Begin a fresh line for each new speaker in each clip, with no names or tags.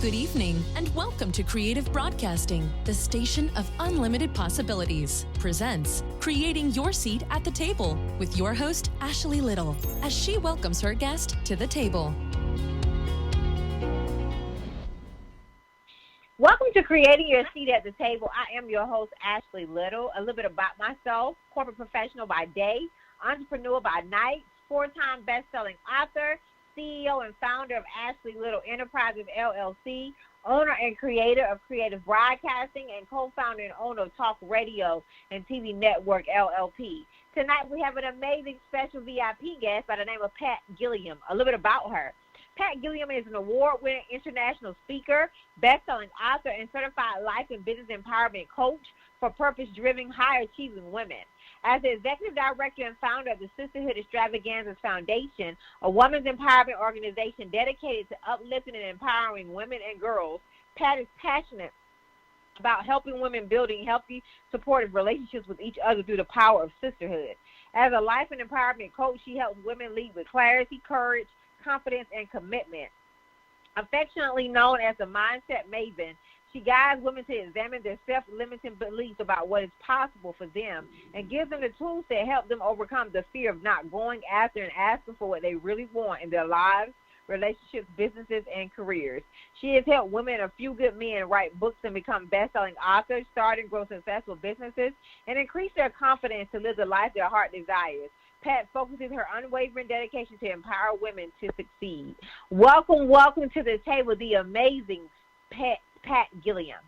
Good evening, and welcome to Creative Broadcasting, the station of unlimited possibilities, presents Creating Your Seat at the Table with your host, Ashley Little, as she welcomes her guest to the table.
Welcome to Creating Your Seat at the Table. I am your host, Ashley Little. A little bit about myself: corporate professional by day, entrepreneur by night, four-time best-selling author, CEO and founder of Ashley Little Enterprises, LLC, owner and creator of Creative Broadcasting, and co-founder and owner of Talk Radio and TV Network, LLP. Tonight we have an amazing special VIP guest by the name of Pat Gillum. A little bit about her. Pat Gillum is an award-winning international speaker, best-selling author, and certified life and business empowerment coach for purpose-driven, high-achieving women. As the executive director and founder of the Sisterhood Extravaganza Foundation, a women's empowerment organization dedicated to uplifting and empowering women and girls, Pat is passionate about helping women building healthy, supportive relationships with each other through the power of sisterhood. As a life and empowerment coach, she helps women lead with clarity, courage, confidence, and commitment. Affectionately known as the Mindset Maven, she guides women to examine their self-limiting beliefs about what is possible for them and gives them the tools to help them overcome the fear of not going after and asking for what they really want in their lives, relationships, businesses, and careers. She has helped women and a few good men write books and become best-selling authors, start and grow successful businesses, and increase their confidence to live the life their heart desires. Pat focuses her unwavering dedication to empower women to succeed. Welcome to the table, the amazing Pat Gillum.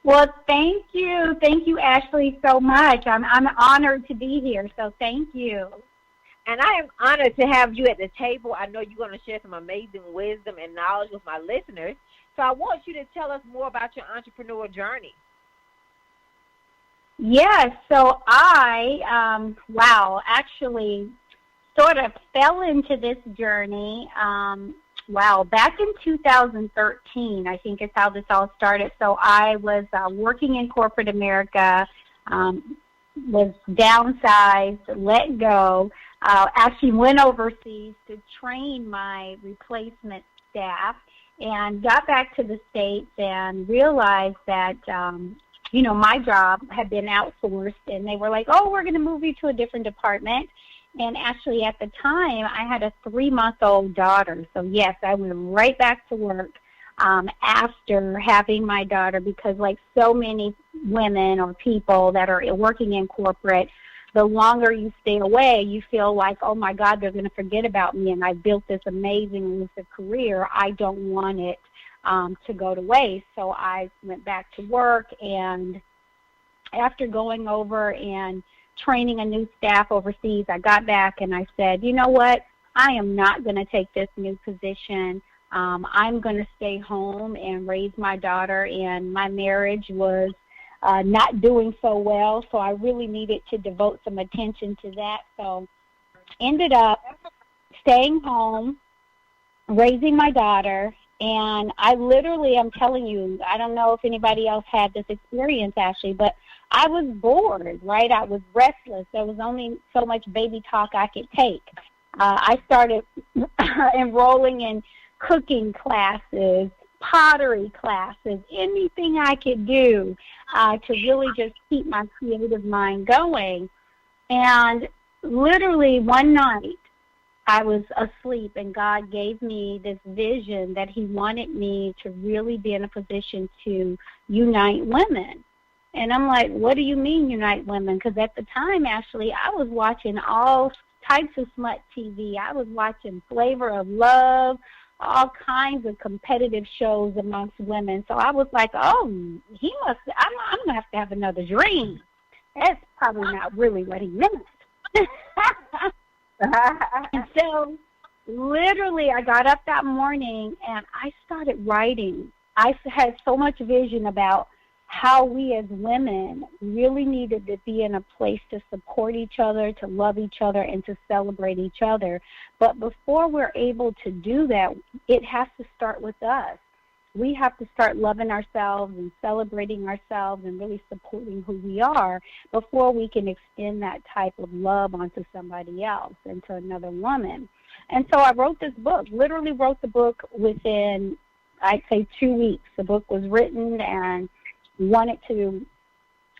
Well, thank you. Thank you, Ashley, so much. I'm honored to be here, so thank you.
And I am honored to have you at the table. I know you're going to share some amazing wisdom and knowledge with my listeners. So I want you to tell us more about your entrepreneur journey.
Yes, so I, actually sort of fell into this journey, back in 2013, I think is how this all started. So I was working in corporate America, was downsized, let go, actually went overseas to train my replacement staff, and got back to the States and realized that my job had been outsourced, and they were like, oh, we're going to move you to a different department. And actually, at the time, I had a 3-month-old daughter. So, yes, I went right back to work after having my daughter, because like so many women or people that are working in corporate, the longer you stay away, you feel like, oh, my God, they're going to forget about me, and I built this amazing, elusive career. I don't want it to go to waste. So I went back to work, and after going over and training a new staff overseas, I got back and I said, you know what, I am not going to take this new position. I'm going to stay home and raise my daughter, and my marriage was not doing so well, so I really needed to devote some attention to that. So ended up staying home, raising my daughter. And I literally, I'm telling you, I don't know if anybody else had this experience, Ashley, but I was bored, right? I was restless. There was only so much baby talk I could take. I started enrolling in cooking classes, pottery classes, anything I could do to really just keep my creative mind going. And literally one night, I was asleep, and God gave me this vision that he wanted me to really be in a position to unite women. And I'm like, what do you mean unite women? Because at the time, Ashley, I was watching all types of smut TV. I was watching Flavor of Love, all kinds of competitive shows amongst women. So I was like, oh, I'm going to have another dream. That's probably not really what he meant. And so literally I got up that morning and I started writing. I had so much vision about how we as women really needed to be in a place to support each other, to love each other, and to celebrate each other. But before we're able to do that, it has to start with us. We have to start loving ourselves and celebrating ourselves and really supporting who we are before we can extend that type of love onto somebody else and to another woman. And so I wrote this book, literally wrote the book within I'd say 2 weeks. The book was written, and wanted to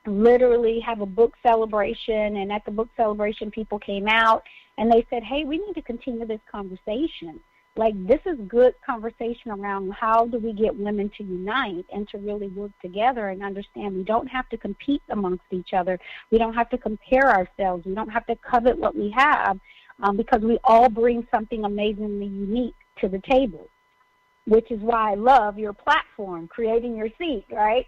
literally have a book celebration. And at the book celebration, people came out and they said, hey, we need to continue this conversation. Like, this is good conversation around how do we get women to unite and to really work together and understand we don't have to compete amongst each other. We don't have to compare ourselves. We don't have to covet what we have, because we all bring something amazingly unique to the table, which is why I love your platform, creating your seat, right,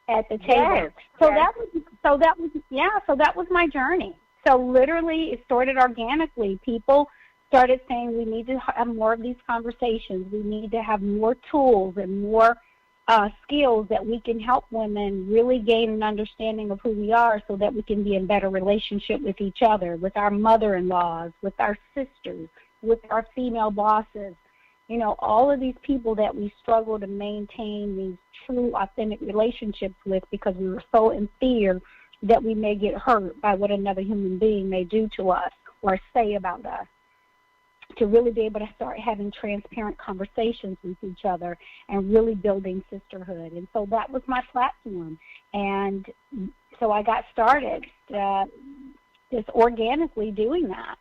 at the table.
Yes,
so
yes.
that was my journey. So literally it started organically. People started saying we need to have more of these conversations. We need to have more tools and more skills that we can help women really gain an understanding of who we are so that we can be in better relationship with each other, with our mother-in-laws, with our sisters, with our female bosses. You know, all of these people that we struggle to maintain these true, authentic relationships with because we were so in fear that we may get hurt by what another human being may do to us or say about us. To really be able to start having transparent conversations with each other and really building sisterhood. And so that was my platform. And so I got started just organically doing that.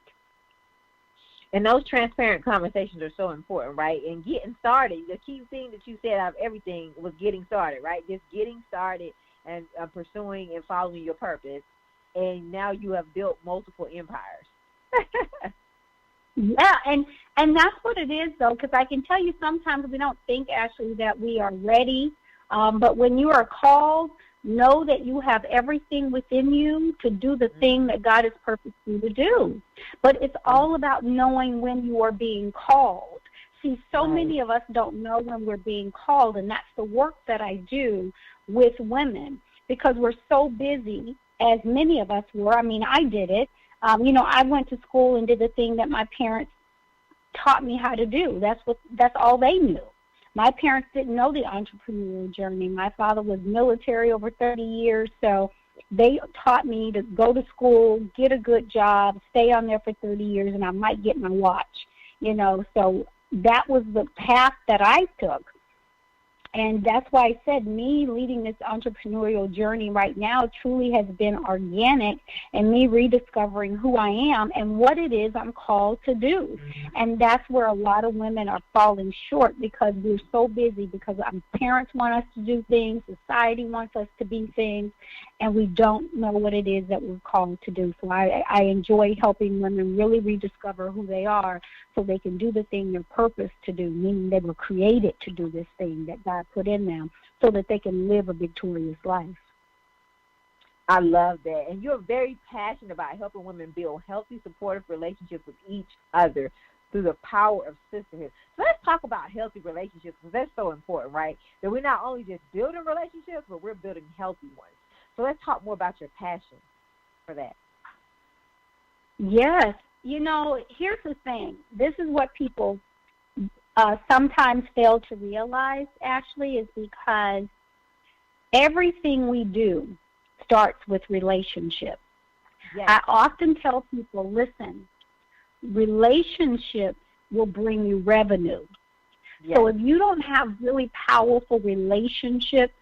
And those transparent conversations are so important, right? And getting started, the key thing that you said out of everything was getting started, right? Just getting started and pursuing and following your purpose. And now you have built multiple empires.
Yeah, and that's what it is, though, because I can tell you sometimes we don't think, Ashley, that we are ready. But when you are called, know that you have everything within you to do the thing that God has purposed you to do. But it's all about knowing when you are being called. See, so many of us don't know when we're being called, and that's the work that I do with women because we're so busy, as many of us were. I mean, I did it. I went to school and did the thing that my parents taught me how to do. That's all they knew. My parents didn't know the entrepreneurial journey. My father was military over 30 years, so they taught me to go to school, get a good job, stay on there for 30 years, and I might get my watch. So that was the path that I took. And that's why I said me leading this entrepreneurial journey right now truly has been organic and me rediscovering who I am and what it is I'm called to do. And that's where a lot of women are falling short because we're so busy, because our parents want us to do things, society wants us to be things, and we don't know what it is that we're called to do. So I enjoy helping women really rediscover who they are so they can do the thing they're purposed to do, meaning they were created to do this thing that God put in them so that they can live a victorious life.
I love that. And you're very passionate about helping women build healthy, supportive relationships with each other through the power of sisterhood. So let's talk about healthy relationships because that's so important, right? That we're not only just building relationships, but we're building healthy ones. So let's talk more about your passion for that.
Yes. Here's the thing. This is what people sometimes fail to realize, Ashley, is because everything we do starts with relationships. Yes. I often tell people, listen, relationships will bring you revenue. Yes. So if you don't have really powerful relationships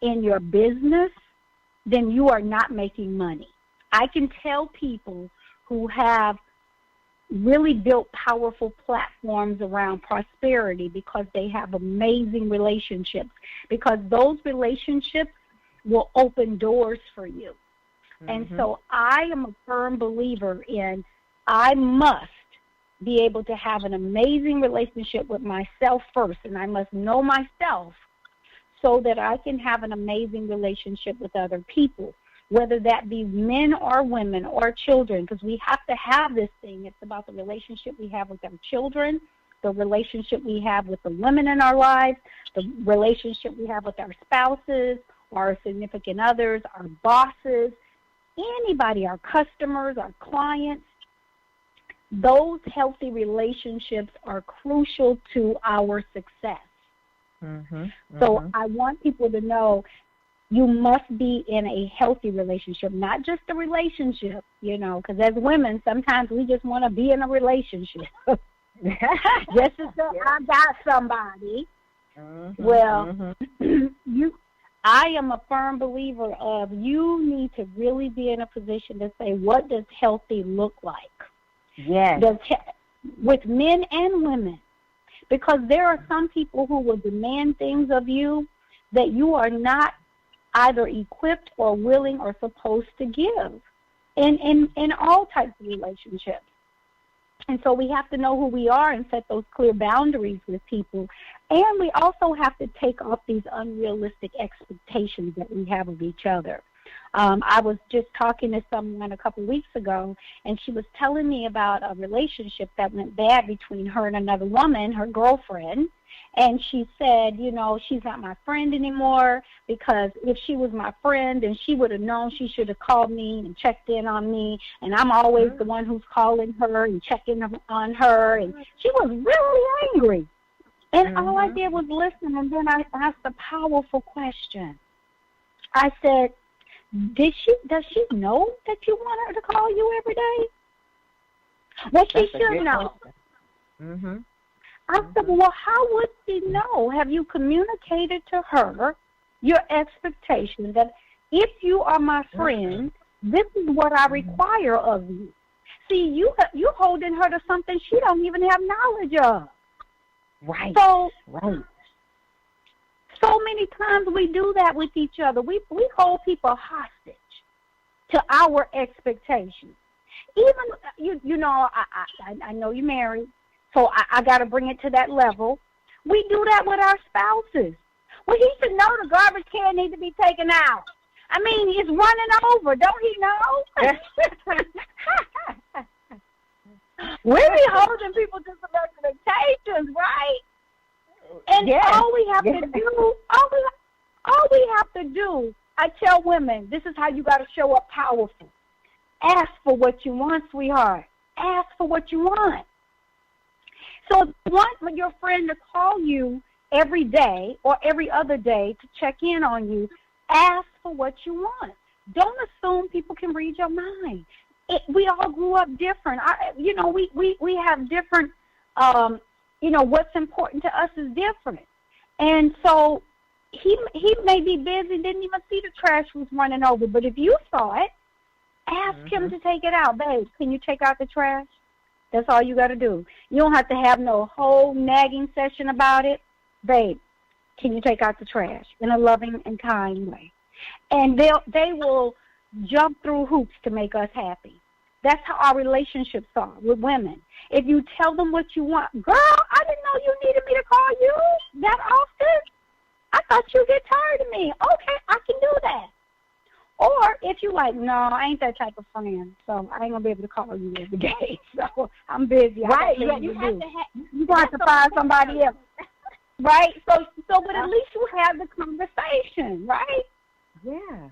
in your business, then you are not making money. I can tell people who have really built powerful platforms around prosperity because they have amazing relationships, because those relationships will open doors for you. Mm-hmm. And so I am a firm believer in I must be able to have an amazing relationship with myself first, and I must know myself so that I can have an amazing relationship with other people, whether that be men or women or children, because we have to have this thing. It's about the relationship we have with our children, the relationship we have with the women in our lives, the relationship we have with our spouses, our significant others, our bosses, anybody, our customers, our clients. Those healthy relationships are crucial to our success. So I want people to know you must be in a healthy relationship, not just a relationship, because as women, sometimes we just want to be in a relationship. Just as though I got somebody.
Mm-hmm.
Well, I am a firm believer of you need to really be in a position to say, what does healthy look like?
Yes.
With men and women. Because there are some people who will demand things of you that you are not either equipped or willing or supposed to give in all types of relationships. And so we have to know who we are and set those clear boundaries with people. And we also have to take off these unrealistic expectations that we have of each other. I was just talking to someone a couple of weeks ago, and she was telling me about a relationship that went bad between her and another woman, her girlfriend. And she said, you know, she's not my friend anymore because if she was my friend, then she would have known she should have called me and checked in on me. And I'm always the one who's calling her and checking on her. And she was really angry. And all I did was listen, and then I asked a powerful question. I said, does she know that you want her to call you every day? Well, she should know.
Mm-hmm.
I said, well, how would she know? Have you communicated to her your expectation that if you are my friend, this is what I require of you? See, you holding her to something she don't even have knowledge of.
Right.
So many times we do that with each other. We hold people hostage to our expectations. Even, you know, I know you're married, so I got to bring it to that level. We do that with our spouses. Well, he should know the garbage can needs to be taken out. I mean, it's running over. Don't he know? We be holding people to some expectations, right? And all we have to do, I tell women, this is how you got to show up powerful. Ask for what you want, sweetheart. Ask for what you want. So if you want your friend to call you every day or every other day to check in on you, ask for what you want. Don't assume people can read your mind. We all grew up different. We have different, what's important to us is different. And so he may be busy, didn't even see the trash was running over. But if you saw it, ask him to take it out. Babe, can you take out the trash? That's all you got to do. You don't have to have no whole nagging session about it. Babe, can you take out the trash in a loving and kind way? And they will jump through hoops to make us happy. That's how our relationships are with women. If you tell them what you want, girl, I didn't know you needed me to call you that often. I thought you'd get tired of me. Okay, I can do that. Or if you like, no, I ain't that type of friend, so I ain't going to be able to call you every day. So I'm busy.
Right.
You're going to have to find somebody else. Right? So, but at least you have the conversation, right?
Yeah.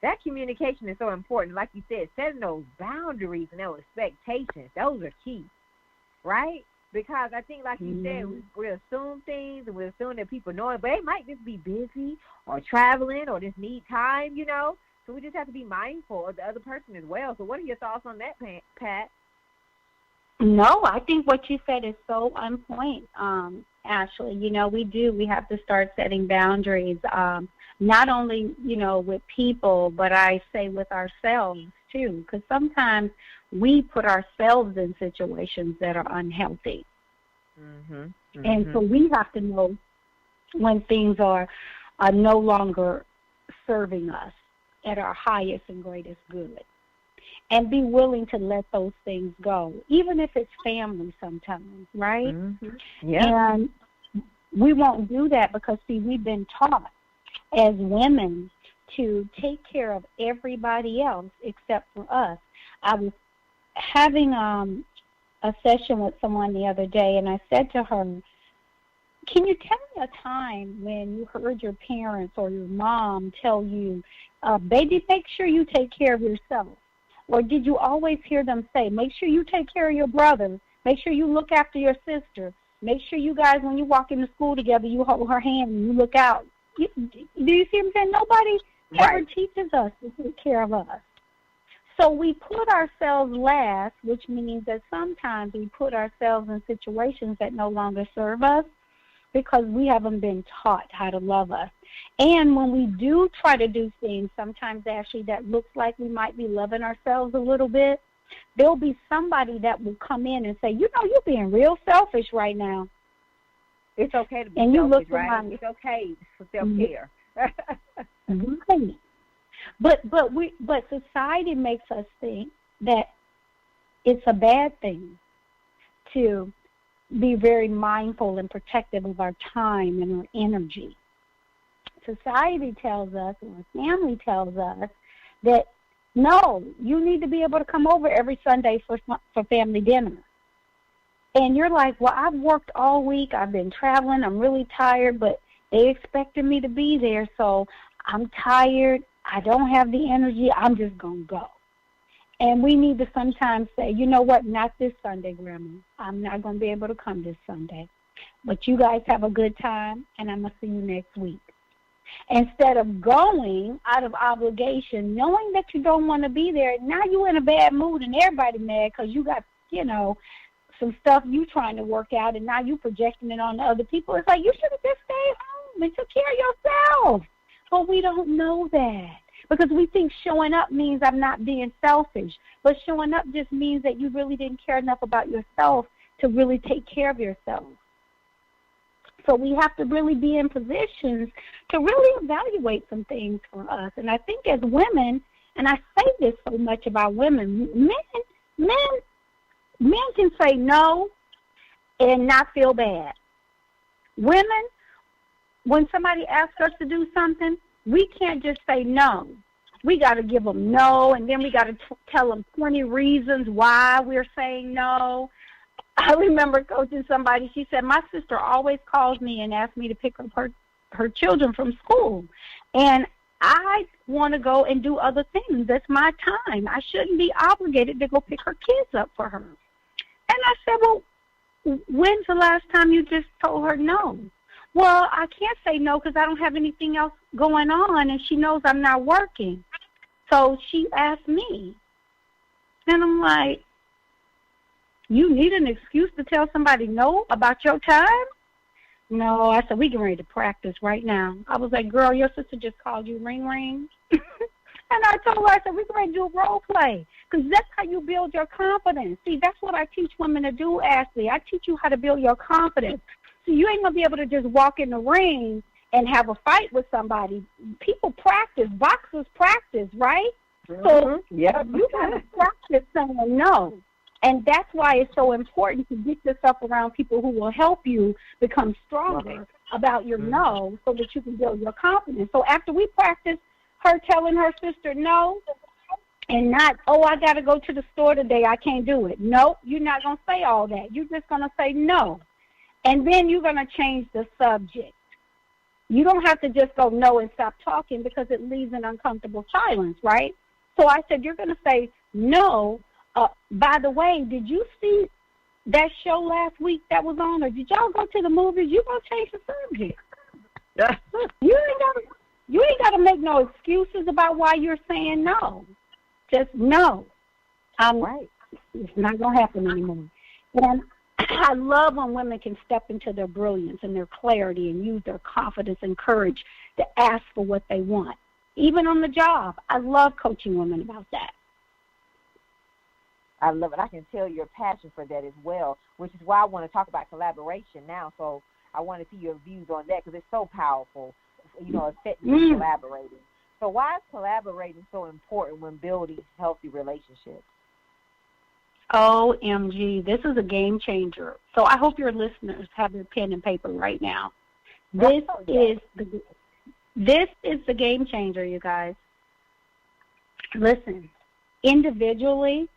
That communication is so important. Like you said, setting those boundaries and those expectations, those are key, right? Because I think, like you said, we assume things, and we assume that people know it, but they might just be busy or traveling or just need time, you know? So we just have to be mindful of the other person as well. So what are your thoughts on that, Pat?
No, I think what you said is so on point, Ashley. We have to start setting boundaries, not only, with people, but I say with ourselves too, because sometimes we put ourselves in situations that are unhealthy. And so we have to know when things are no longer serving us at our highest and greatest good. And be willing to let those things go, even if it's family sometimes, right?
Yeah.
And we won't do that because, see, we've been taught as women to take care of everybody else except for us. I was having a session with someone the other day, and I said to her, can you tell me a time when you heard your parents or your mom tell you, baby, make sure you take care of yourself? Or did you always hear them say, make sure you take care of your brother, make sure you look after your sister, make sure you guys, when you walk into school together, you hold her hand and you look out? Do you see what I'm saying? Nobody ever teaches us to take care of us. So we put ourselves last, which means that sometimes we put ourselves in situations that no longer serve us. because we haven't been taught how to love us. And when we do try to do things, sometimes actually that looks like we might be loving ourselves a little bit, there'll be somebody that will come in and say, you know, you're being real selfish right now.
It's okay to be
and
selfish,
you look
right? It's okay for self-care.
Right. But society makes us think that it's a bad thing to be very mindful and protective of our time and our energy. Society tells us, or our family tells us, that no, you need to be able to come over every Sunday for family dinner. And you're like, well, I've worked all week, I've been traveling, I'm really tired, but they expected me to be there, so I'm tired, I don't have the energy, I'm just going to go. And we need to sometimes say, you know what, not this Sunday, Grandma. I'm not going to be able to come this Sunday. But you guys have a good time, and I'm going to see you next week. Instead of going out of obligation, knowing that you don't want to be there, now you're in a bad mood and everybody mad because you got, you know, some stuff you trying to work out, and now you projecting it on the other people. It's like you should have just stayed home and took care of yourself. But we don't know that because we think showing up means I'm not being selfish. But showing up just means that you really didn't care enough about yourself to really take care of yourself. So we have to really be in positions to really evaluate some things for us. And I think as women, and I say this so much about women, men can say no and not feel bad. Women, when somebody asks us to do something, we can't just say no. We got to give them no, and then we got to tell them 20 reasons why we're saying no. I remember coaching somebody. She said, my sister always calls me and asks me to pick up her children from school. And I want to go and do other things. That's my time. I shouldn't be obligated to go pick her kids up for her. And I said, well, when's the last time you just told her no? Well, I can't say no because I don't have anything else going on, and she knows I'm not working. So she asked me. And I'm like, you need an excuse to tell somebody no about your time? No, I said, we getting ready to practice right now. I was like, girl, your sister just called you, ring, ring. And I told her, I said, we're going to do a role play because that's how you build your confidence. See, that's what I teach women to do, Ashley. I teach you how to build your confidence. So you ain't going to be able to just walk in the ring and have a fight with somebody. People practice. Boxers practice, right?
Mm-hmm.
So you got to practice saying no. And that's why it's so important to get yourself around people who will help you become stronger about your no so that you can build your confidence. So after we practice her telling her sister no and not, oh, I got to go to the store today, I can't do it. No, you're not going to say all that. You're just going to say no. And then you're going to change the subject. You don't have to just go no and stop talking because it leaves an uncomfortable silence, right? So I said, you're going to say no. By the way, did you see that show last week that was on, or did y'all go to the movies? You're going to change the subject. You ain't got to make no excuses about why you're saying no. Just no. Right. It's not going to happen anymore. And I love when women can step into their brilliance and their clarity and use their confidence and courage to ask for what they want. Even on the job, I love coaching women about that.
I love it. I can tell your passion for that as well, which is why I want to talk about collaboration now. So I want to see your views on that because it's so powerful, effectively collaborating. So why is collaborating so important when building healthy relationships?
OMG, this is a game changer. So I hope your listeners have their pen and paper right now. This is the game changer, you guys. Listen, individually,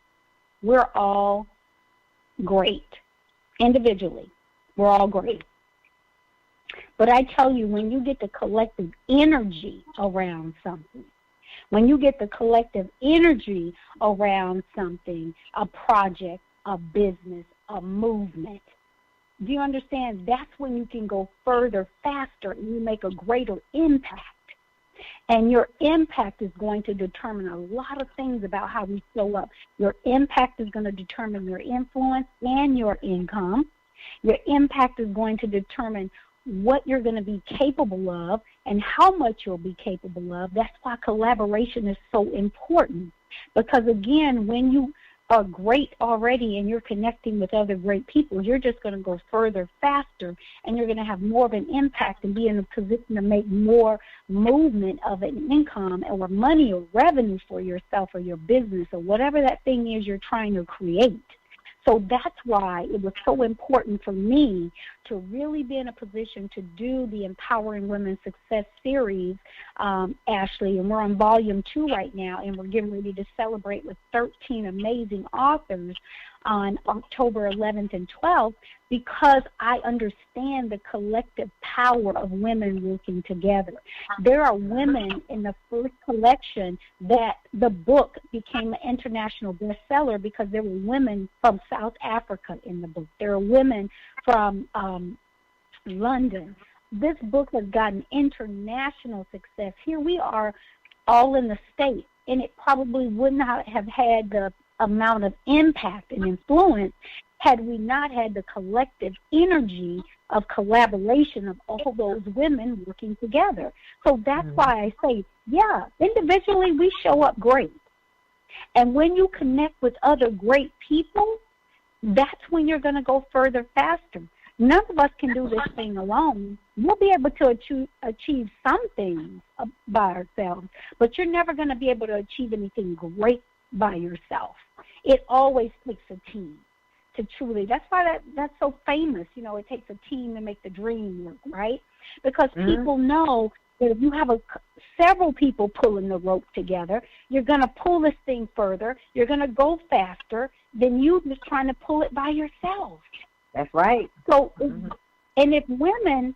we're all great. Individually, we're all great. But I tell you, when you get the collective energy around something, when you get the collective energy around something, a project, a business, a movement, do you understand? That's when you can go further, faster, and you make a greater impact. And your impact is going to determine a lot of things about how we show up. Your impact is going to determine your influence and your income. Your impact is going to determine what you're going to be capable of and how much you'll be capable of. That's why collaboration is so important. Because, again, when you are great already and you're connecting with other great people, you're just going to go further, faster, and you're going to have more of an impact and be in a position to make more movement of an income or money or revenue for yourself or your business or whatever that thing is you're trying to create. So that's why it was so important for me to really be in a position to do the Empowering Women Success series, Ashley, and we're on volume 2 right now, and we're getting ready to celebrate with 13 amazing authors on October 11th and 12th, because I understand the collective power of women working together. There are women in the first collection that the book became an international bestseller because there were women from South Africa in the book. There are women from London. This book has gotten international success. Here we are all in the States, and it probably would not have had the amount of impact and influence had we not had the collective energy of collaboration of all those women working together. So that's why I say, yeah, individually we show up great. And when you connect with other great people, that's when you're going to go further faster. None of us can do this thing alone. We'll be able to achieve some things by ourselves, but you're never going to be able to achieve anything great by yourself. It always takes a team to truly. That's why that's so famous. You know, it takes a team to make the dream work, right? Because people know that if you have several people pulling the rope together, you're going to pull this thing further. You're going to go faster than you just trying to pull it by yourself.
That's right.
So, and if women,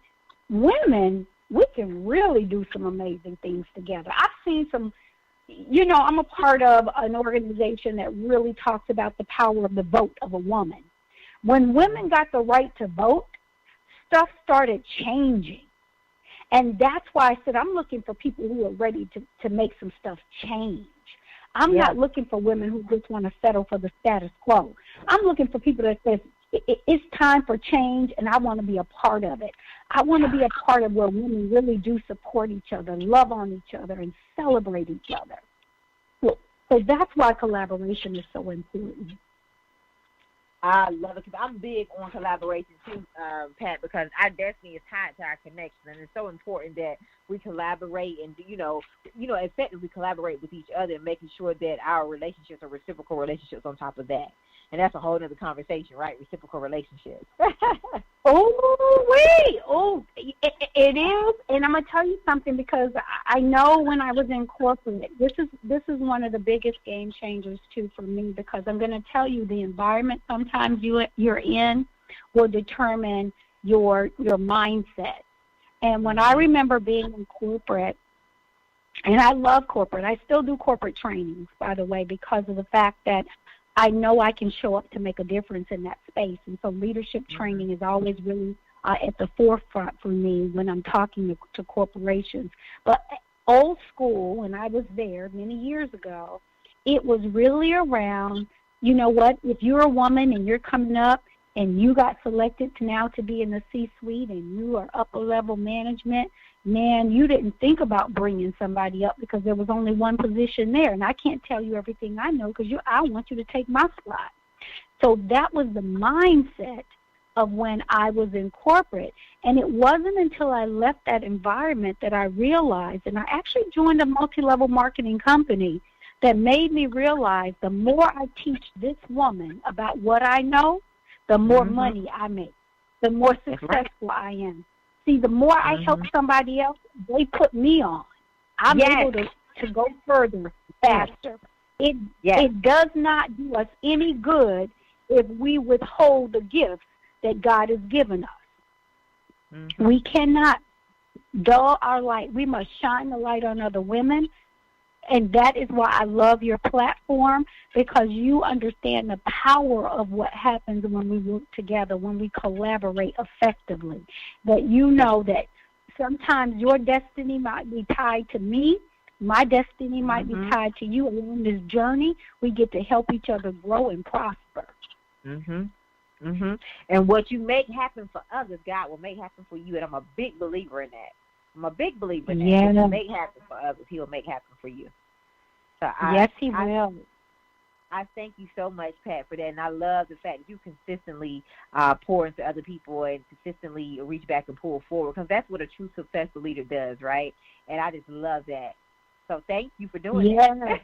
we can really do some amazing things together. I've seen some. You know, I'm a part of an organization that really talks about the power of the vote of a woman. When women got the right to vote, stuff started changing. And that's why I said I'm looking for people who are ready to make some stuff change. I'm not looking for women who just want to settle for the status quo. I'm looking for people that says it's time for change, and I want to be a part of it. I want to be a part of where women really do support each other, love on each other, and celebrate each other. So that's why collaboration is so important.
I love it because I'm big on collaboration too, Pat, because our destiny is tied to our connection, and it's so important that we collaborate and, effectively collaborate with each other and making sure that our relationships are reciprocal relationships on top of that. And that's a whole other conversation, right? Reciprocal relationships. It is. And I'm going to tell you something, because I know when I was in corporate, this is one of the biggest game changers, too, for me, because I'm going to tell you the environment sometimes you're in will determine your mindset. And when I remember being in corporate, and I love corporate. I still do corporate trainings, by the way, because of the fact that I know I can show up to make a difference in that space. And so leadership training is always really at the forefront for me when I'm talking to corporations. But old school, when I was there many years ago, it was really around, you know what, if you're a woman and you're coming up and you got selected to be in the C-suite and you are upper-level management, man, you didn't think about bringing somebody up because there was only one position there. And I can't tell you everything I know because I want you to take my spot. So that was the mindset of when I was in corporate. And it wasn't until I left that environment that I realized, and I actually joined a multi-level marketing company that made me realize the more I teach this woman about what I know, the more money I make, the more successful I am. See, the more I help somebody else, they put me on. I'm able to go further, faster. It does not do us any good if we withhold the gifts that God has given us. We cannot dull our light. We must shine the light on other women. And that is why I love your platform, because you understand the power of what happens when we work together, when we collaborate effectively. That you know that sometimes your destiny might be tied to me. My destiny might be tied to you. Along this journey, we get to help each other grow and prosper. And what you make happen for others, God will make happen for you. And I'm a big believer in that. I'm a big believer in that.
Yeah.
What you make happen for others, He will make happen for you. So
yes, He will.
I thank you so much, Pat, for that. And I love the fact that you consistently pour into other people and consistently reach back and pull forward, because that's what a true successful leader does, right? And I just love that. So thank you for doing that.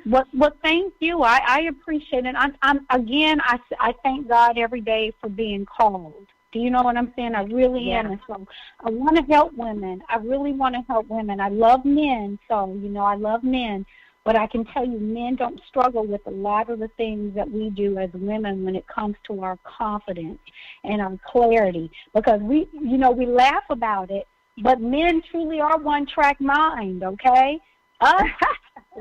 Well, thank you. I appreciate it. I thank God every day for being called. Do you know what I'm saying? I really am. And so I want to help women. I really want to help women. I love men, so, I love men. But I can tell you, men don't struggle with a lot of the things that we do as women when it comes to our confidence and our clarity. Because we laugh about it, but men truly are one-track mind, okay?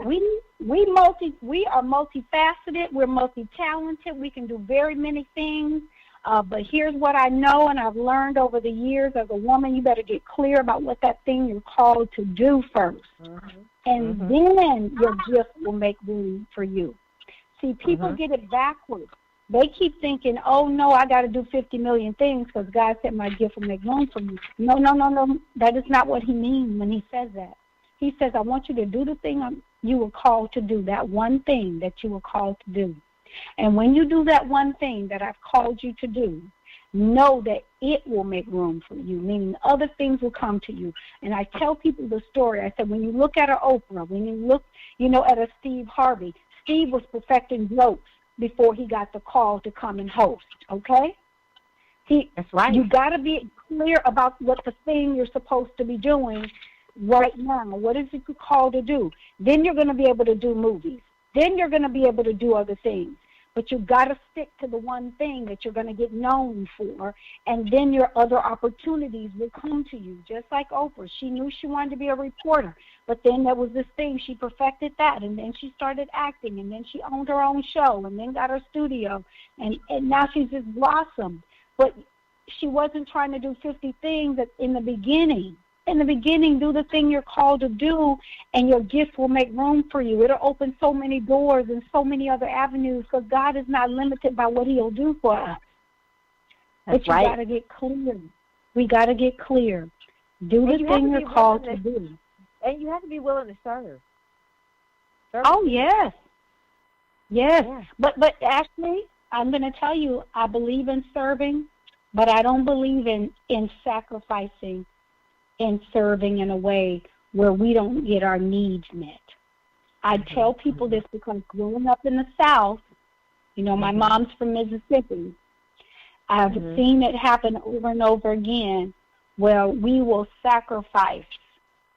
We are multifaceted. We're multi-talented. We can do very many things. But here's what I know, and I've learned over the years as a woman: you better get clear about what that thing you're called to do first. And then your gift will make room for you. See, people get it backwards. They keep thinking, oh, no, I got to do 50 million things because God said my gift will make room for you. No. That is not what He means when He says that. He says, I want you to do the thing you were called to do, that one thing that you were called to do. And when you do that one thing that I've called you to do, know that it will make room for you, meaning other things will come to you. And I tell people the story. I said, when you look at an Oprah, when you look, at a Steve Harvey, Steve was perfecting jokes before he got the call to come and host, okay?
That's right.
You got to be clear about what the thing you're supposed to be doing right now. What is it you're called to do? Then you're going to be able to do movies. Then you're going to be able to do other things. But you've got to stick to the one thing that you're going to get known for, and then your other opportunities will come to you, just like Oprah. She knew she wanted to be a reporter, but then there was this thing. She perfected that, and then she started acting, and then she owned her own show, and then got her studio, and now she's just blossomed. But she wasn't trying to do 50 things in the beginning. In the beginning, do the thing you're called to do, and your gift will make room for you. It'll open so many doors and so many other avenues, because God is not limited by what He'll do for us. But you got to get clear. We got to get clear. Do the thing you're called to do.
And you have to be willing to serve.
Oh, yes. Yes. Yeah. But Ashley, I'm going to tell you, I believe in serving, but I don't believe in sacrificing and serving in a way where we don't get our needs met. I tell people this because growing up in the South, my mom's from Mississippi. I've seen it happen over and over again where we will sacrifice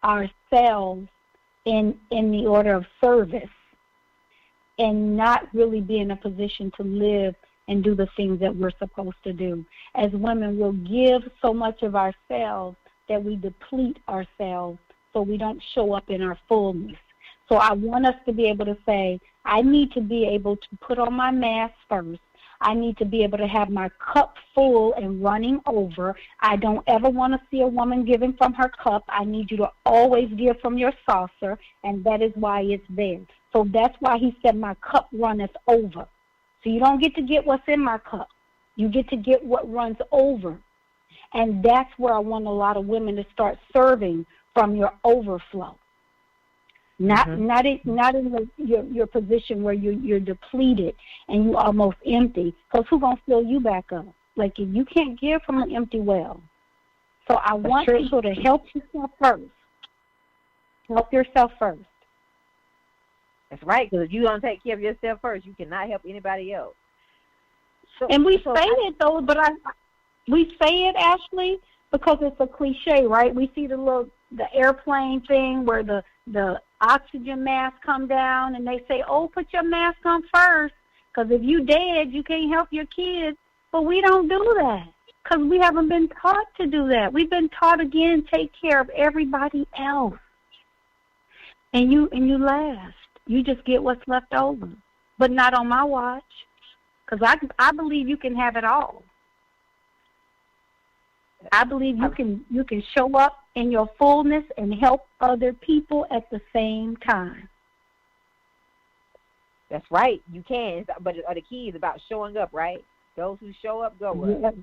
ourselves in the order of service and not really be in a position to live and do the things that we're supposed to do. As women, we'll give so much of ourselves that we deplete ourselves so we don't show up in our fullness. So I want us to be able to say, I need to be able to put on my mask first. I need to be able to have my cup full and running over. I don't ever want to see a woman giving from her cup. I need you to always give from your saucer, and that is why it's there. So that's why He said my cup runneth over. So you don't get to get what's in my cup. You get to get what runs over. And that's where I want a lot of women to start serving from your overflow. Not in your position where you're depleted and you almost empty. Because who's going to fill you back up? Like, if you can't give from an empty well. So I want people to help yourself first. Help yourself first.
That's right, because if you don't take care of yourself first, you cannot help anybody else.
And we say it, though, but we say it, Ashley, because it's a cliche, right? We see the airplane thing where the oxygen mask come down, and they say, oh, put your mask on first, because if you dead, you can't help your kids. But we don't do that, because we haven't been taught to do that. We've been taught, again, take care of everybody else. And you last. You just get what's left over, but not on my watch, because I believe you can have it all. I believe you can show up in your fullness and help other people at the same time.
That's right. You can, but the key is about showing up, right? Those who show up, go up.
Yes.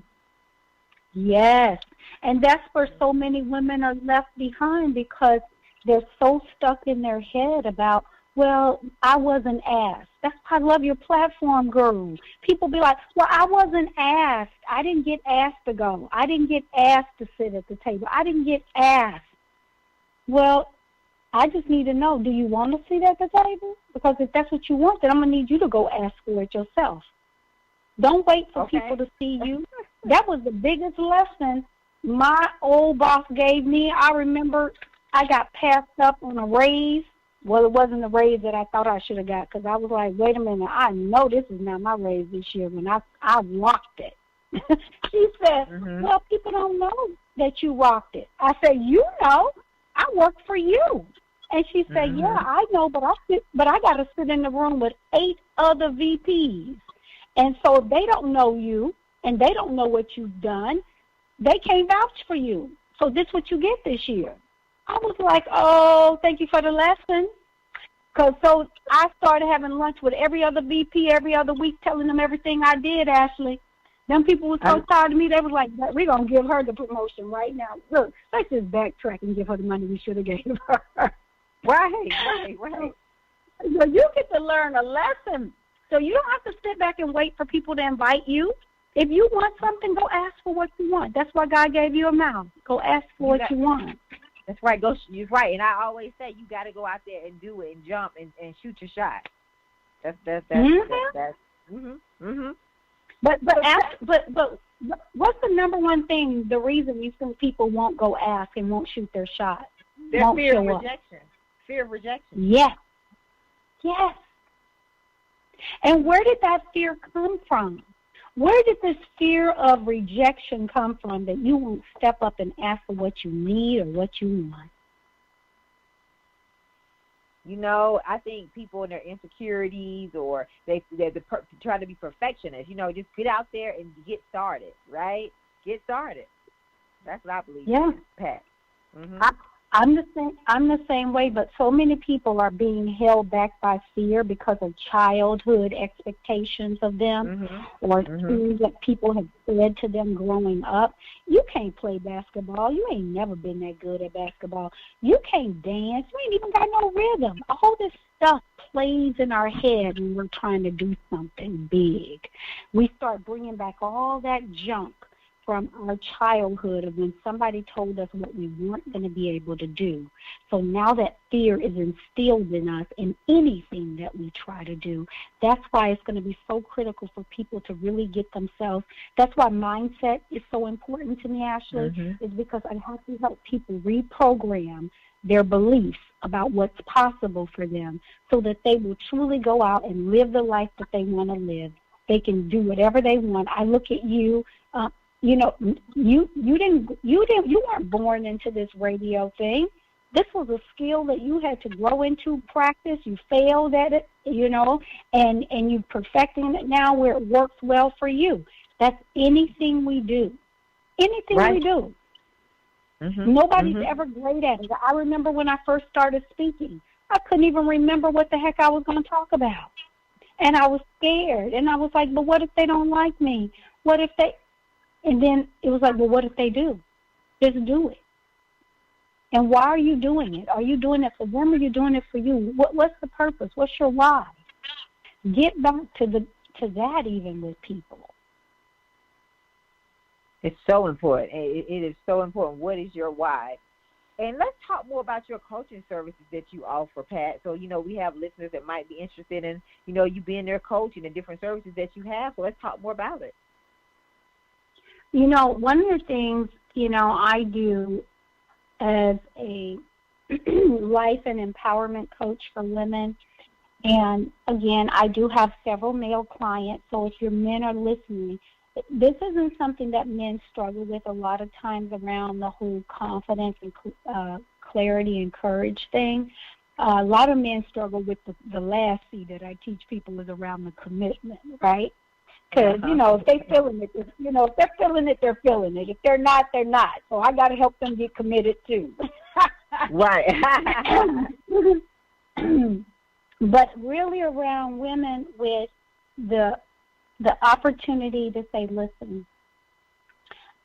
Yes. And that's where so many women are left behind because they're so stuck in their head about, well, I wasn't asked. That's why I love your platform, girl. People be like, well, I wasn't asked. I didn't get asked to go. I didn't get asked to sit at the table. I didn't get asked. Well, I just need to know, do you want to sit at the table? Because if that's what you want, then I'm going to need you to go ask for it yourself. Don't wait for people to see you. That was the biggest lesson my old boss gave me. I remember I got passed up on a raise. Well, it wasn't the raise that I thought I should have got because I was like, wait a minute, I know this is not my raise this year when I rocked it. She said, well, people don't know that you rocked it. I said, you know, I work for you. And she said, yeah, I know, but I got to sit in the room with 8 other VPs. And so if they don't know you and they don't know what you've done, they can't vouch for you. So this is what you get this year. I was like, oh, thank you for the lesson. So I started having lunch with every other VP every other week, telling them everything I did, Ashley. Them people were so tired of me, they was like, we're going to give her the promotion right now. Look, let's just backtrack and give her the money we should have gave her. Right. So you get to learn a lesson. So you don't have to sit back and wait for people to invite you. If you want something, go ask for what you want. That's why God gave you a mouth. Go ask for what you want.
That's right. You're right. And I always say you got to go out there and do it and jump and shoot your shot. That's. But what's the number one thing? The reason you think people won't go ask and won't shoot their shot? Their fear of rejection. Fear of rejection.
Yes. And where did that fear come from? Where did this fear of rejection come from that you won't step up and ask for what you need or what you want?
You know, I think people in their insecurities or they're trying to be perfectionists. You know, just get out there and get started, right? Get started. That's what I believe.
Yeah,
Pat.
I'm the same way, but so many people are being held back by fear because of childhood expectations of them or things that people have said to them growing up. You can't play basketball. You ain't never been that good at basketball. You can't dance. You ain't even got no rhythm. All this stuff plays in our head when we're trying to do something big. We start bringing back all that junk from our childhood of when somebody told us what we weren't going to be able to do. So now that fear is instilled in us in anything that we try to do. That's why it's going to be so critical for people to really get themselves. That's why mindset is so important to me, Ashley, is because I have to help people reprogram their beliefs about what's possible for them so that they will truly go out and live the life that they want to live. They can do whatever they want. I look at you. You know, you weren't born into this radio thing. This was a skill that you had to grow into, practice. You failed at it, you know, and you're perfecting it now where it works well for you. That's anything we do. Anything we do. Nobody's ever great at it. I remember when I first started speaking, I couldn't even remember what the heck I was going to talk about. And I was scared. And I was like, but what if they don't like me? What if they... And then it was like, well, what if they do? Just do it. And why are you doing it? Are you doing it for them or are you doing it for you? What's the purpose? What's your why? Get back to that even with people.
It's so important. It is so important. What is your why? And let's talk more about your coaching services that you offer, Pat. So, you know, we have listeners that might be interested in, you know, you being their coach and the different services that you have. So let's talk more about it.
You know, one of the things, you know, I do as a life and empowerment coach for women, and again, I do have several male clients, so if your men are listening, this isn't something that men struggle with a lot of times around the whole confidence and clarity and courage thing. A lot of men struggle with the last C that I teach people is around the commitment, right? Because, you know, if they're feeling it, they're feeling it. If they're not, they're not. So I got to help them get committed, too.
Right.
But really around women with the the opportunity to say, listen,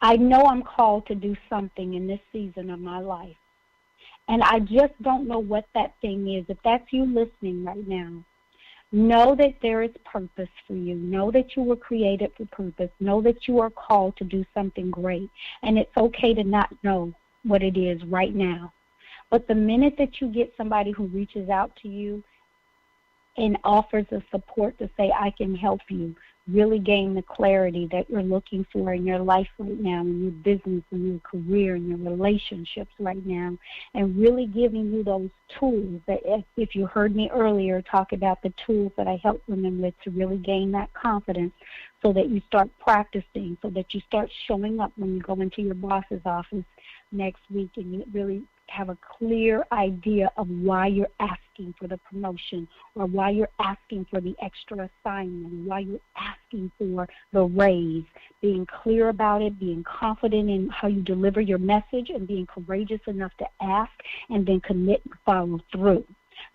I know I'm called to do something in this season of my life, and I just don't know what that thing is. If that's you listening right now, know that there is purpose for you. Know that you were created for purpose. Know that you are called to do something great, and it's okay to not know what it is right now. But the minute that you get somebody who reaches out to you and offers a support to say, I can help you really gain the clarity that you're looking for in your life right now, in your business, in your career, in your relationships right now, and really giving you those tools that if you heard me earlier talk about the tools that I help women with to really gain that confidence so that you start practicing, so that you start showing up when you go into your boss's office next week and you really have a clear idea of why you're asking for the promotion or why you're asking for the extra assignment, why you're asking for the raise, being clear about it, being confident in how you deliver your message, and being courageous enough to ask and then commit and follow through.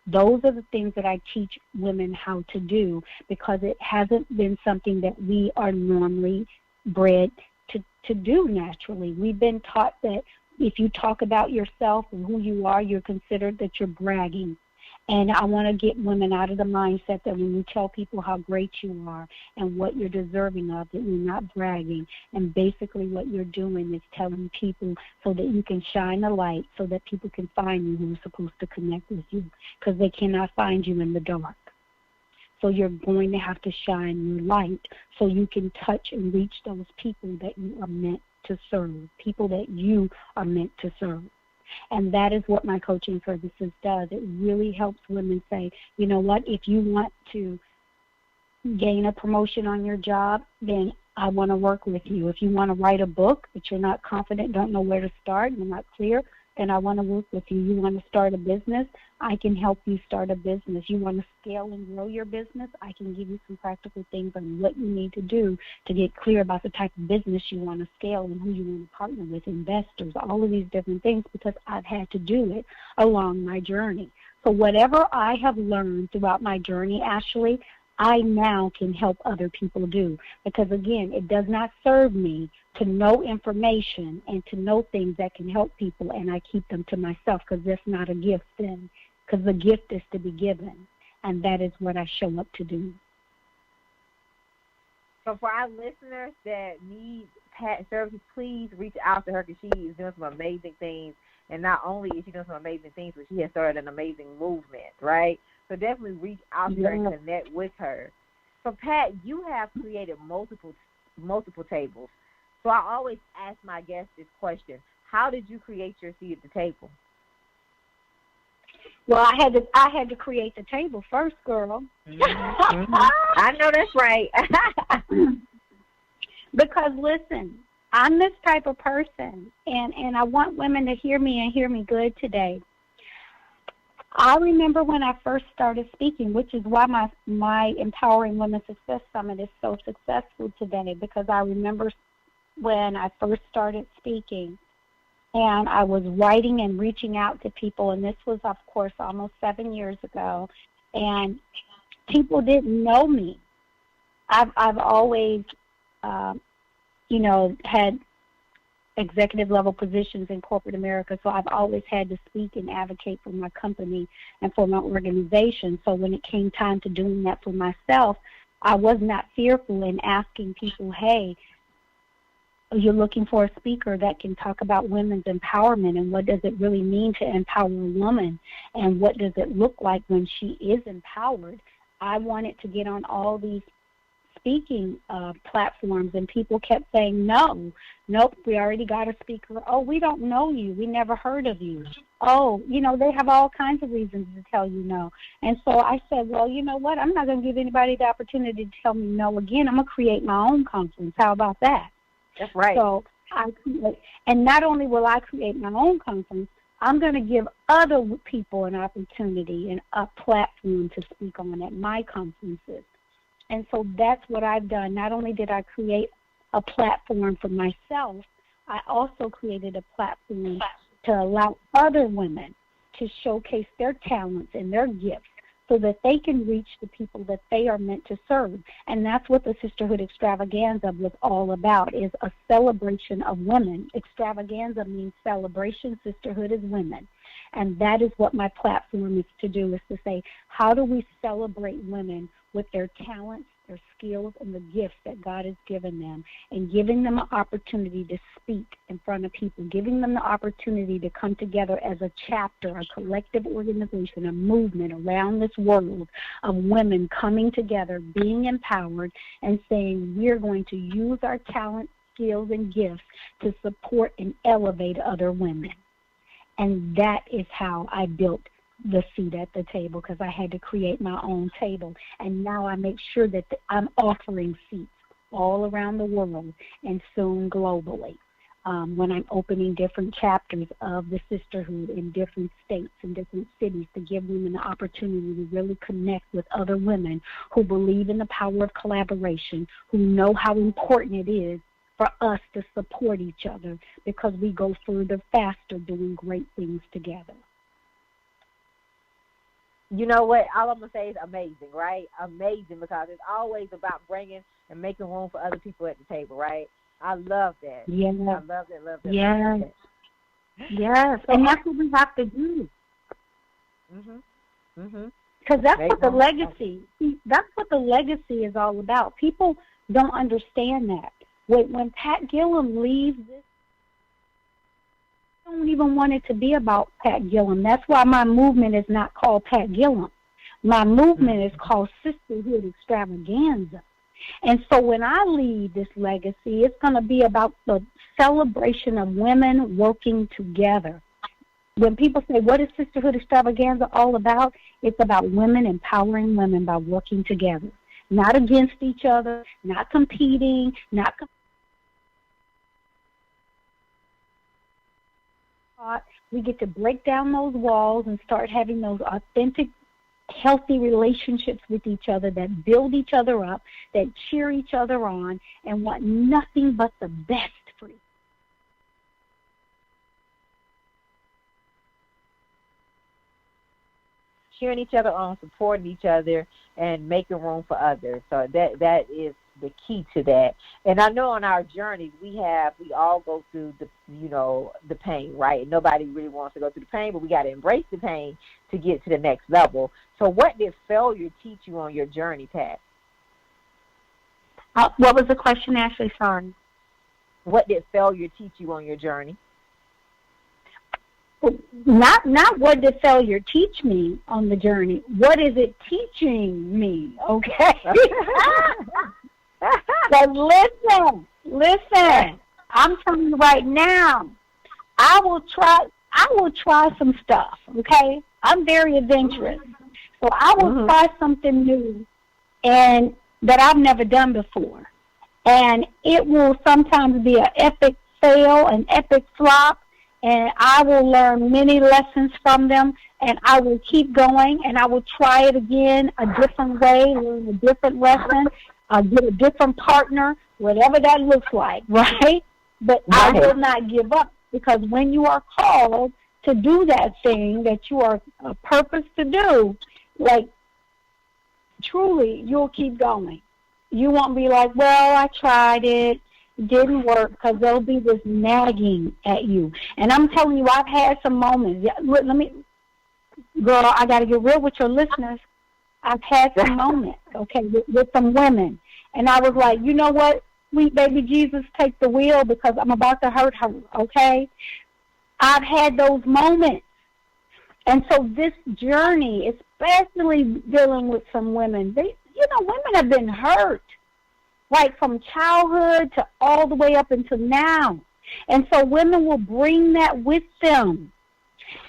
Those are the things that I teach women how to do because it hasn't been something that we are normally bred to do naturally. We've been taught that if you talk about yourself and who you are, you're considered that you're bragging. And I want to get women out of the mindset that when you tell people how great you are and what you're deserving of, that you're not bragging. And basically what you're doing is telling people so that you can shine a light so that people can find you who are supposed to connect with you because they cannot find you in the dark. So you're going to have to shine your light so you can touch and reach those people that you are meant to serve, people that you are meant to serve. And that is what my coaching services does. It really helps women say, you know what, if you want to gain a promotion on your job, then I want to work with you. If you want to write a book but you're not confident, don't know where to start, you're not clear, then I want to work with you. You want to start a business, I can help you start a business. You want to scale and grow your business, I can give you some practical things on what you need to do to get clear about the type of business you want to scale and who you want to partner with, investors, all of these different things, because I've had to do it along my journey. So whatever I have learned throughout my journey, Ashley, I now can help other people do. Because, again, it does not serve me to know information and to know things that can help people, and I keep them to myself because that's not a gift then, because the gift is to be given, and that is what I show up to do.
So for our listeners that need Pat services, please reach out to her because she is doing some amazing things. And not only is she doing some amazing things, but she has started an amazing movement, right? So definitely reach out to her and connect with her. So, Pat, you have created multiple tables. So I always ask my guests this question: how did you create your seat at the table?
Well, I had to create the table first, girl.
Mm-hmm. I know that's right.
Because, listen, I'm this type of person, and I want women to hear me and hear me good today. I remember when I first started speaking, which is why my Empowering Women Success Summit is so successful today, because I remember when I first started speaking, and I was writing and reaching out to people, and this was, of course, almost 7 years ago, and people didn't know me. I've always, had executive level positions in corporate America, so I've always had to speak and advocate for my company and for my organization. So when it came time to doing that for myself, I was not fearful in asking people, hey, you're looking for a speaker that can talk about women's empowerment and what does it really mean to empower a woman and what does it look like when she is empowered. I wanted to get on all these speaking platforms, and people kept saying, nope, we already got a speaker. Oh, we don't know you. We never heard of you. Oh, they have all kinds of reasons to tell you no. And so I said, well, you know what? I'm not going to give anybody the opportunity to tell me no again. I'm going to create my own conference. How about that?
That's right.
So and not only will I create my own conference, I'm going to give other people an opportunity and a platform to speak on at my conferences. And so that's what I've done. Not only did I create a platform for myself, I also created a platform to allow other women to showcase their talents and their gifts so that they can reach the people that they are meant to serve. And that's what the Sisterhood Extravaganza was all about, is a celebration of women. Extravaganza means celebration. Sisterhood is women. And that is what my platform is to do, is to say, how do we celebrate women with their talents, their skills, and the gifts that God has given them, and giving them an opportunity to speak in front of people, giving them the opportunity to come together as a chapter, a collective organization, a movement around this world of women coming together, being empowered, and saying, we're going to use our talent, skills, and gifts to support and elevate other women. And that is how I built the seat at the table, because I had to create my own table. And now I make sure that I'm offering seats all around the world and soon globally. When I'm opening different chapters of the Sisterhood in different states and different cities, to give women the opportunity to really connect with other women who believe in the power of collaboration, who know how important it is for us to support each other, because we go further faster doing great things together.
You know what? All I'm going to say is amazing, right? Amazing, because it's always about bringing and making room for other people at the table, right? I love that.
Yeah.
I love that.
Yes. Yes. And that's what we have to do. Because that's what the legacy, that's what the legacy is all about. People don't understand that. When Pat Gillum leaves this, I don't even want it to be about Pat Gillum. That's why my movement is not called Pat Gillum. My movement is called Sisterhood Extravaganza. And so when I leave this legacy, it's going to be about the celebration of women working together. When people say, what is Sisterhood Extravaganza all about? It's about women empowering women by working together. Not against each other, not competing, we get to break down those walls and start having those authentic, healthy relationships with each other that build each other up, that cheer each other on, and want nothing but the best for each other.
Cheering each other on, supporting each other, and making room for others. So that is the key to that. And I know on our journey we all go through the pain, right? Nobody really wants to go through the pain, but we got to embrace the pain to get to the next level. So what did failure teach you on your journey, Pat?
What was the question, Ashley? Sorry.
What did failure teach you on your journey?
Not what did failure teach me on the journey. What is it teaching me? Okay. But listen. I'm telling you right now, I will try some stuff. Okay. I'm very adventurous, so I will try something new and that I've never done before, and it will sometimes be an epic fail, an epic flop. And I will learn many lessons from them, and I will keep going, and I will try it again a different way, learn a different lesson, get a different partner, whatever that looks like, right? But I will not give up, because when you are called to do that thing that you are purposed to do, like, truly, you'll keep going. You won't be like, well, I tried it. Didn't work, because there'll be this nagging at you. And I'm telling you, I've had some moments. Girl, I got to get real with your listeners. I've had some moments, okay, with some women. And I was like, you know what, sweet baby Jesus, take the wheel, because I'm about to hurt her, okay? I've had those moments. And so this journey, especially dealing with some women, women have been hurt. Right, from childhood to all the way up until now. And so women will bring that with them.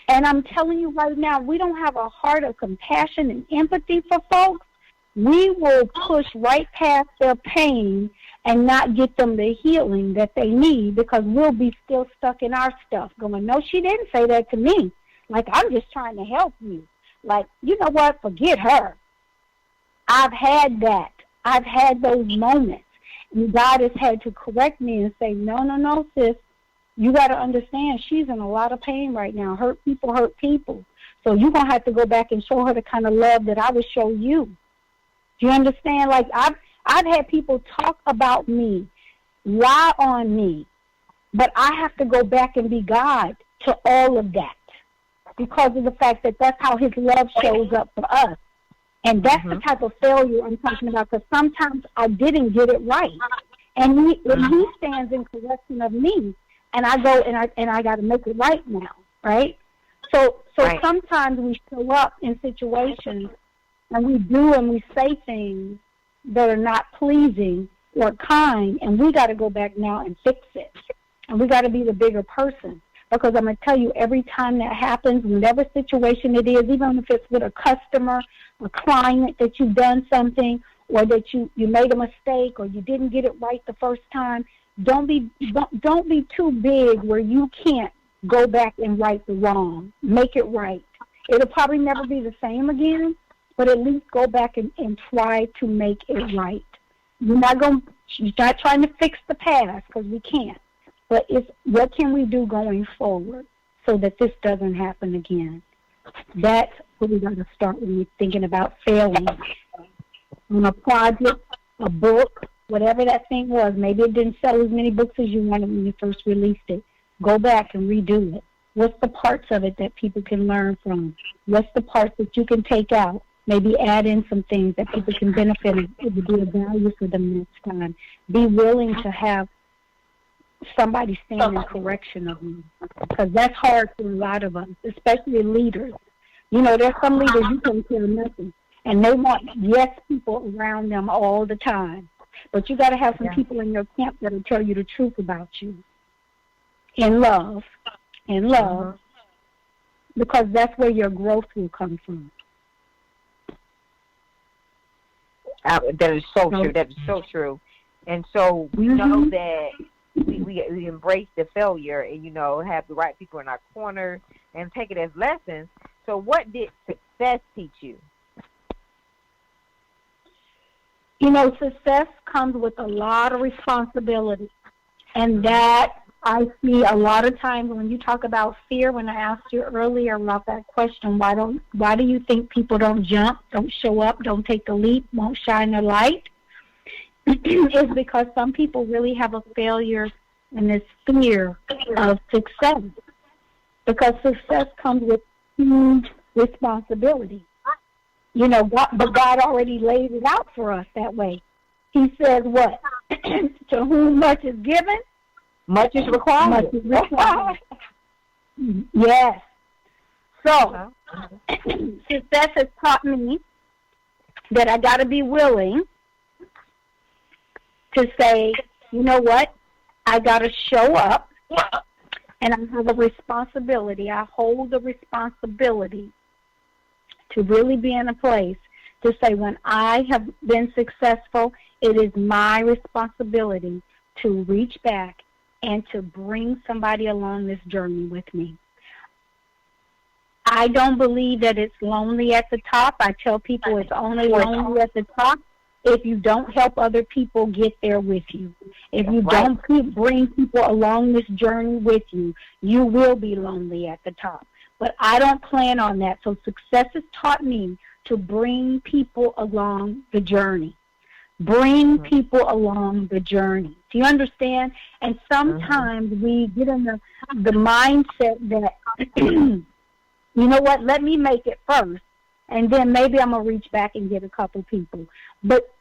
And I'm telling you right now, we don't have a heart of compassion and empathy for folks. We will push right past their pain and not get them the healing that they need, because we'll be still stuck in our stuff going, no, she didn't say that to me. Like, I'm just trying to help you. Like, you know what, forget her. I've had that. I've had those moments, and God has had to correct me and say, no, sis, you got to understand she's in a lot of pain right now. Hurt people.
So you're going to have to go back and show her the kind of love that I would show you. Do you understand? Like, I've had people talk about me, lie on me, but I have to go back and be God to all of that because of the fact that that's how his love shows up for us. And that's the type of failure I'm talking about, because sometimes I didn't get it right. And he stands in correction of me, and I go and I got to make it right now, right? So sometimes we show up in situations and we do and we say things that are not pleasing or kind, and we got to go back now and fix it. And we got to be the bigger person, because I'm going to tell you, every time that happens, whatever situation it is, even if it's with a customer, a client, that you've done something, or that you made a mistake, or you didn't get it right the first time, don't be too big where you can't go back and right the wrong. Make it right. It'll probably never be the same again, but at least go back and try to make it right. You're not trying to fix the past, because we can't. But it's what can we do going forward so that this doesn't happen again? That's what we got to start when we're thinking about failing. On a project, a book, whatever that thing was, maybe it didn't sell as many books as you wanted when you first released it. Go back and redo it. What's the parts of it that people can learn from? What's the parts that you can take out? Maybe add in some things that people can benefit and it would be of value for them next time. Be willing to have somebody stand in correction of you, because that's hard for a lot of us, especially leaders. You know, there's some leaders you can't tell nothing, and they want yes people around them all the time. But you got to have some people in your camp that will tell you the truth about you in love, because that's where your growth will come from.
That is so true. That is so true. And so we know that we embrace the failure and, have the right people in our corner and take it as lessons. So what did success teach you?
Success comes with a lot of responsibility. And that I see a lot of times when you talk about fear, when I asked you earlier about that question, why do you think people don't jump, don't show up, don't take the leap, won't shine their light? It's because some people really have a failure and this fear of success. Because success comes with huge responsibility. But God already laid it out for us that way. He says what? To whom much is given,
much is required.
Much is required. Yes. So, success has taught me that I got to be willing to say, you know what? I got to show up, and I have a responsibility. I hold the responsibility to really be in a place to say, when I have been successful, it is my responsibility to reach back and to bring somebody along this journey with me. I don't believe that it's lonely at the top. I tell people it's only lonely at the top if you don't help other people get there with you. If you don't bring people along this journey with you, you will be lonely at the top. But I don't plan on that. So success has taught me to bring people along the journey. Bring people along the journey. Do you understand? And sometimes we get in the mindset that, you know what, let me make it first, and then maybe I'm going to reach back and get a couple people. But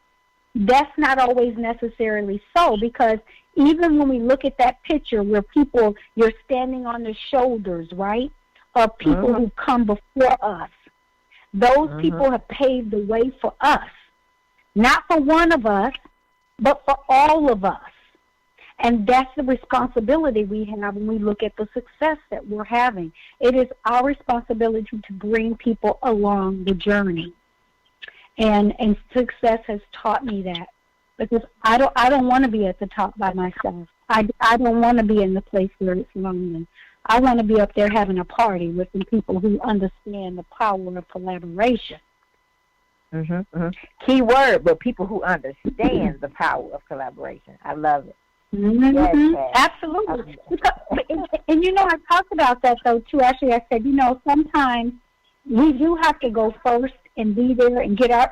that's not always necessarily so, because even when we look at that picture where people, you're standing on the shoulders, right, of people who come before us, those people have paved the way for us. Not for one of us, but for all of us. And that's the responsibility we have when we look at the success that we're having. It is our responsibility to bring people along the journey. And success has taught me that. Because I don't want to be at the top by myself. I don't want to be in the place where it's lonely. I want to be up there having a party with some people who understand the power of collaboration.
Key word, but people who understand the power of collaboration. I love it. Yes,
absolutely. And I talked about that, though, too. Actually, I said, sometimes we do have to go first and be there and get our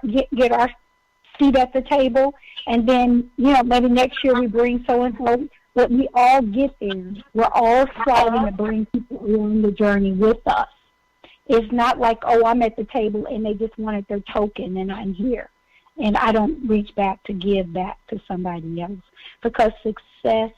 seat at the table, and then, maybe next year we bring so-and-so, but we all get there. We're all striving to bring people along the journey with us. It's not like, oh, I'm at the table and they just wanted their token and I'm here. And I don't reach back to give back to somebody else. Because success,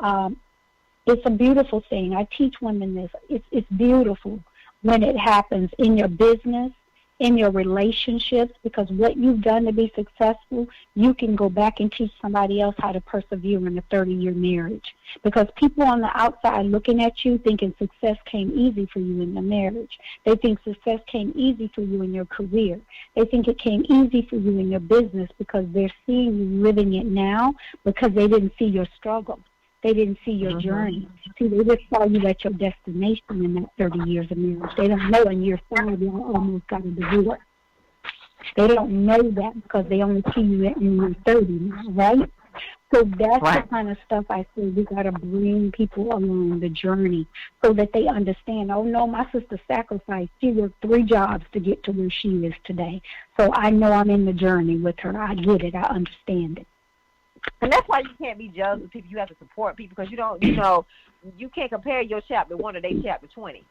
it's a beautiful thing. I teach women this. It's beautiful when it happens in your business, in your relationships, because what you've done to be successful, you can go back and teach somebody else how to persevere in a 30-year marriage. Because people on the outside looking at you thinking success came easy for you in the marriage. They think success came easy for you in your career. They think it came easy for you in your business because they're seeing you living it now because they didn't see your struggle. They didn't see your journey. See, they just saw you at your destination in that 30 years of marriage. They don't know in year 5 you almost got a divorce. They don't know that because they only see you in year 30 now, right? So that's the kind of stuff I say we got to bring people along the journey so that they understand, oh, no, my sister sacrificed. She worked 3 jobs to get to where she is today. So I know I'm in the journey with her. I get it. I understand it.
And that's why you can't be jealous of people. You have to support people because you can't compare your chapter 1 to their chapter 20.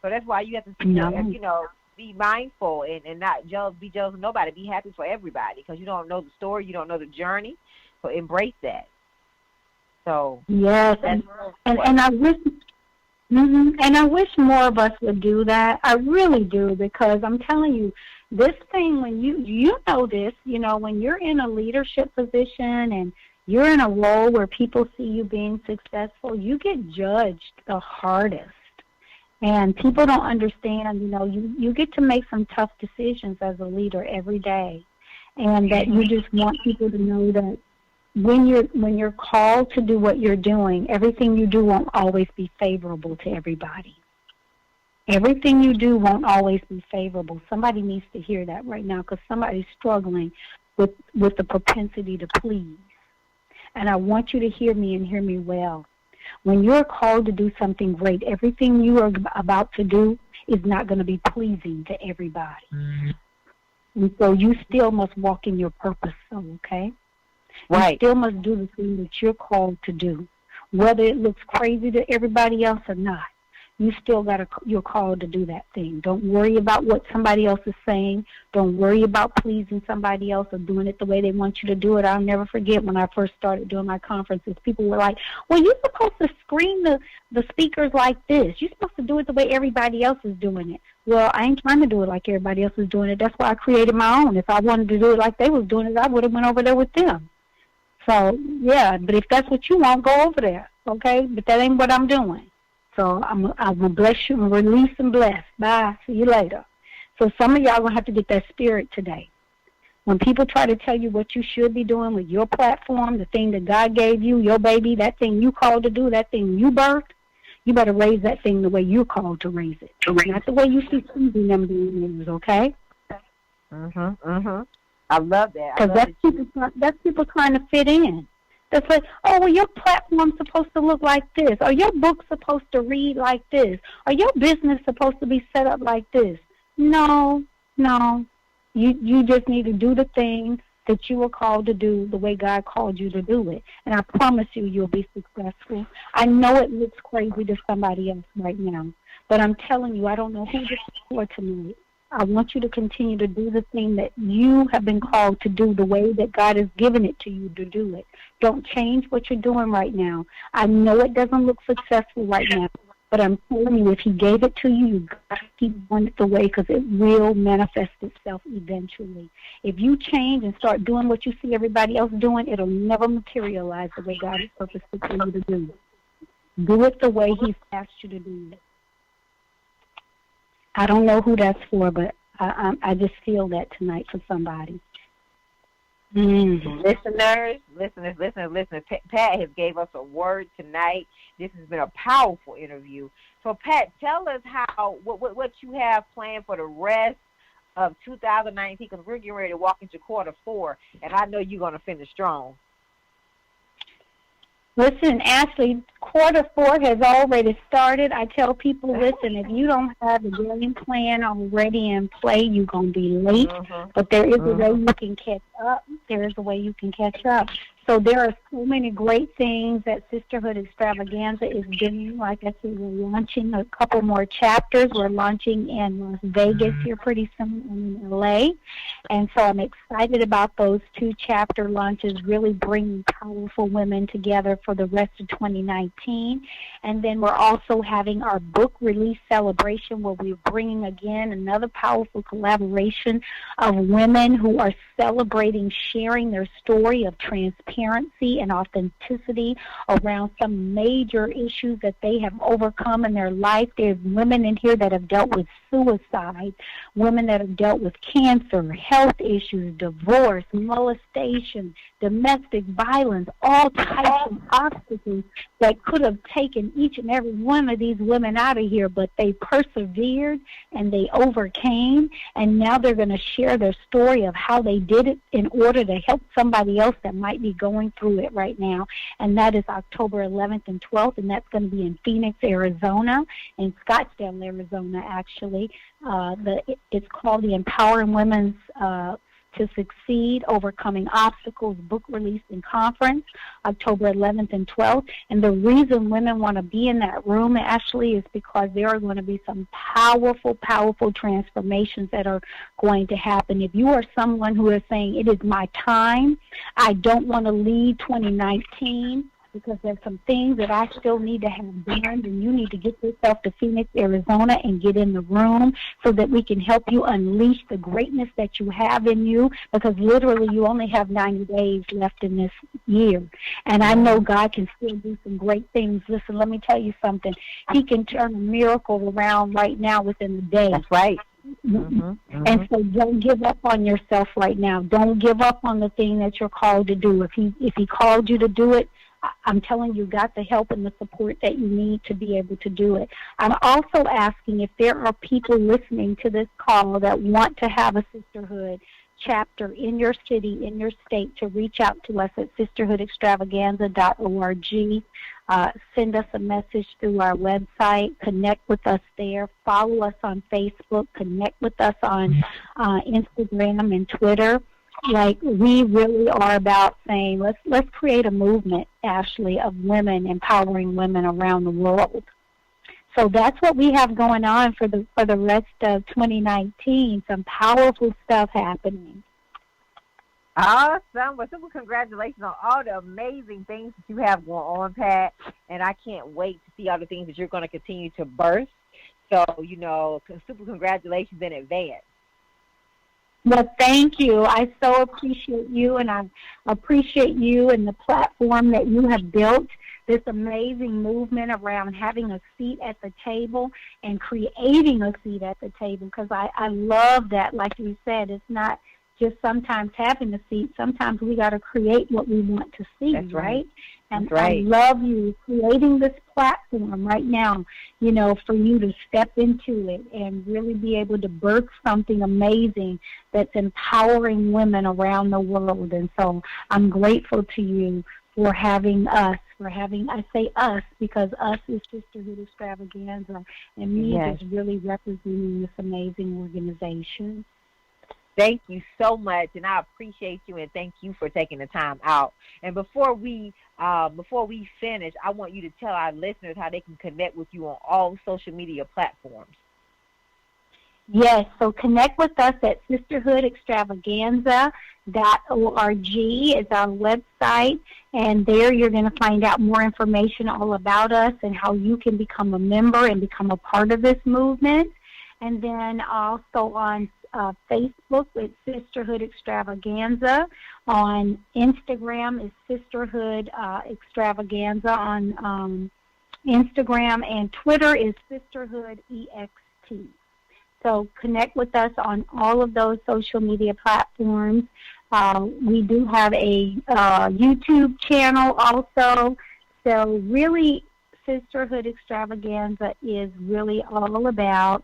So that's why you have to, be mindful and not be jealous of nobody. Be happy for everybody because you don't know the story, you don't know the journey. So embrace that. So
yes, and I wish, and I wish more of us would do that. I really do, because I'm telling you, this thing, when you know this, when you're in a leadership position and you're in a role where people see you being successful, you get judged the hardest. And people don't understand, you get to make some tough decisions as a leader every day. And that you just want people to know that when you're called to do what you're doing, everything you do won't always be favorable to everybody. Everything you do won't always be favorable. Somebody needs to hear that right now because somebody's struggling with the propensity to please. And I want you to hear me and hear me well. When you're called to do something great, everything you are about to do is not going to be pleasing to everybody. Mm-hmm. And so you still must walk in your purpose, okay? Right. You still must do the thing that you're called to do, whether it looks crazy to everybody else or not. You still you're called to do that thing. Don't worry about what somebody else is saying. Don't worry about pleasing somebody else or doing it the way they want you to do it. I'll never forget when I first started doing my conferences, people were like, well, you're supposed to screen the speakers like this. You're supposed to do it the way everybody else is doing it. Well, I ain't trying to do it like everybody else is doing it. That's why I created my own. If I wanted to do it like they was doing it, I would have went over there with them. So, yeah, but if that's what you want, go over there, okay? But that ain't what I'm doing. So I'm going to bless you and release and bless. Bye. See you later. So some of y'all going to have to get that spirit today. When people try to tell you what you should be doing with your platform, the thing that God gave you, your baby, that thing you called to do, that thing you birthed, you better raise that thing the way you're called to raise it. Not the way you see them doing it, okay?
I love that.
Because that's people trying to fit in. That's like, oh, well, your platform's supposed to look like this, or your book's supposed to read like this, or your business supposed to be set up like this. No. You just need to do the thing that you were called to do the way God called you to do it. And I promise you'll be successful. I know it looks crazy to somebody else right now, but I'm telling you, I don't know who this is for tonight. I want you to continue to do the thing that you have been called to do the way that God has given it to you to do it. Don't change what you're doing right now. I know it doesn't look successful right now, but I'm telling you, if He gave it to you, you've got to keep doing it the way, because it will manifest itself eventually. If you change and start doing what you see everybody else doing, it'll never materialize the way God has purposed it for you to do it. Do it the way He's asked you to do it. I don't know who that's for, but I just feel that tonight for somebody.
Listeners, Pat has gave us a word tonight. This has been a powerful interview. So, Pat, tell us what you have planned for the rest of 2019, because we're getting ready to walk into quarter 4, and I know you're going to finish strong.
Listen, Ashley, Q4 has already started. I tell people, listen, if you don't have a game plan already in play, you're going to be late. But there is a way you can catch up. There is a way you can catch up. So there are so many great things that Sisterhood Extravaganza is doing. Like I said, we're launching a couple more chapters. We're launching in Las Vegas here pretty soon and in LA. And so I'm excited about those 2 chapter launches, really bringing powerful women together for the rest of 2019. And then we're also having our book release celebration where we're bringing again another powerful collaboration of women who are celebrating sharing their story of transparency and authenticity around some major issues that they have overcome in their life. There's women in here that have dealt with suicide, women that have dealt with cancer, health issues, divorce, molestation, domestic violence, all types of obstacles that could have taken each and every one of these women out of here, but they persevered and they overcame, and now they're going to share their story of how they did it in order to help somebody else that might be going through it right now. And that is October 11th and 12th, and that's going to be in Phoenix, Arizona, in Scottsdale, Arizona, actually. It's called the Empowering Women's to Succeed, Overcoming Obstacles book release and conference, October 11th and 12th. And the reason women want to be in that room, Ashley, is because there are going to be some powerful, powerful transformations that are going to happen. If you are someone who is saying, it is my time, I don't want to leave 2019, because there's some things that I still need to have done, and you need to get yourself to Phoenix, Arizona, and get in the room so that we can help you unleash the greatness that you have in you, because literally you only have 90 days left in this year. And I know God can still do some great things. Listen, let me tell you something. He can turn a miracle around right now within the day.
That's right.
And so don't give up on yourself right now. Don't give up on the thing that you're called to do. If he called you to do it, I'm telling you, got the help and the support that you need to be able to do it. I'm also asking if there are people listening to this call that want to have a sisterhood chapter in your city, in your state, to reach out to us at sisterhoodextravaganza.org. Send us a message through our website. Connect with us there. Follow us on Facebook. Connect with us on Instagram and Twitter. Like, we really are about saying, let's create a movement, Ashley, of women, empowering women around the world. So that's what we have going on for the rest of 2019. Some powerful stuff happening.
Awesome. Well, super congratulations on all the amazing things that you have going on, Pat. And I can't wait to see all the things that you're going to continue to birth. So, super congratulations in advance.
Well, thank you. I so appreciate you, and I appreciate you and the platform that you have built, this amazing movement around having a seat at the table and creating a seat at the table, because I love that. Like you said, it's not just sometimes having a seat. Sometimes we got to create what we want to see.
That's right?
And
That's right.
I love you creating this platform right now, for you to step into it and really be able to birth something amazing that's empowering women around the world. And so I'm grateful to you for having us, I say us because us is Sisterhood Extravaganza, and me
Yes.
just really representing this amazing organization.
Thank you so much, and I appreciate you, and thank you for taking the time out. And before we finish, I want you to tell our listeners how they can connect with you on all social media platforms.
Yes, so connect with us at sisterhoodextravaganza.org is our website, and there you're going to find out more information all about us and how you can become a member and become a part of this movement. And then also on Facebook, it's Sisterhood Extravaganza. On Instagram is Sisterhood Extravaganza on Instagram, and Twitter is Sisterhood EXT. So connect with us on all of those social media platforms. We do have a YouTube channel also. So really, Sisterhood Extravaganza is really all about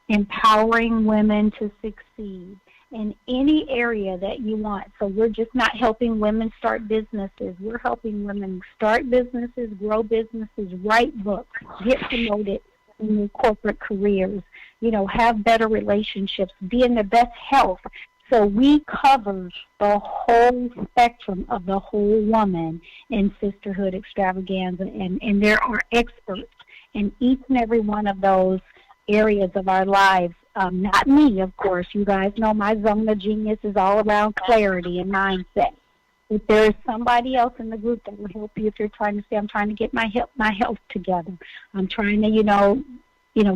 empowering women to succeed. in any area that you want. So we're just not helping women start businesses. We're helping women start businesses, grow businesses, write books, get promoted in their corporate careers, have better relationships, be in the best health. So we cover the whole spectrum of the whole woman in Sisterhood Extravaganza, and there are experts in each and every one of those areas of our lives. Not me, of course. You guys know my zone of genius is all around clarity and mindset. If there is somebody else in the group that will help you, if you're trying to say, I'm trying to get my health together, I'm trying to,